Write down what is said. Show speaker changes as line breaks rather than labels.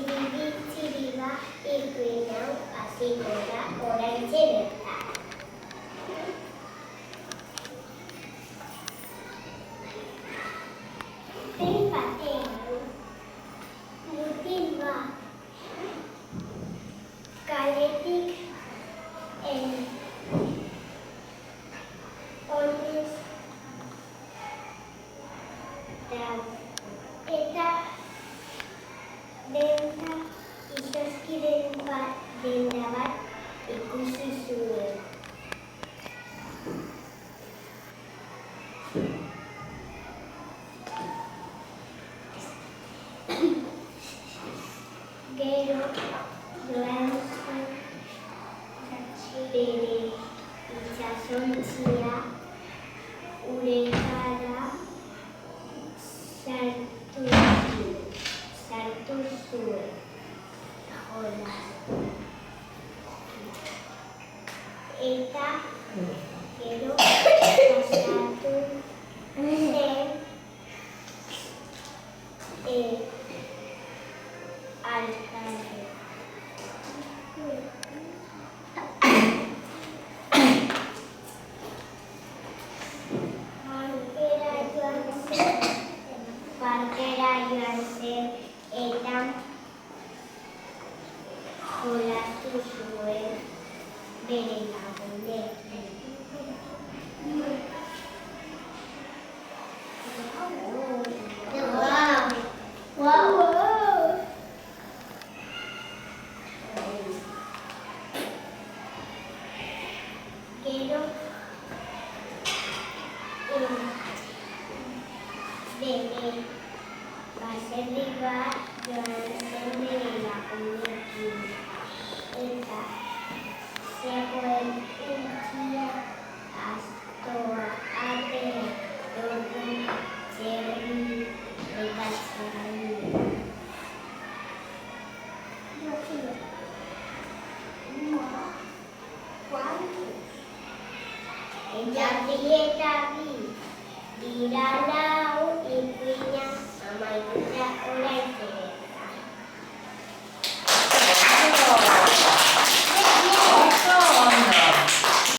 Txiribi, ikuin hau hasiko da oraintxe bertan. Behin batean, mutil bat kaletik oinez eta denda izozkiren denda bat ikusi zuen. Gero joan zen bere itsasontzia uretara sartu zuen. Eta gero pasatu zen alkate. Parkera joan zen eta jolastu zuen bere lagunekin. Gero bere baserri bat joan zen bere lagunekin eta zegoen utzia astoa atea dugun txerri bekatzeari. Jardí eta bi dirala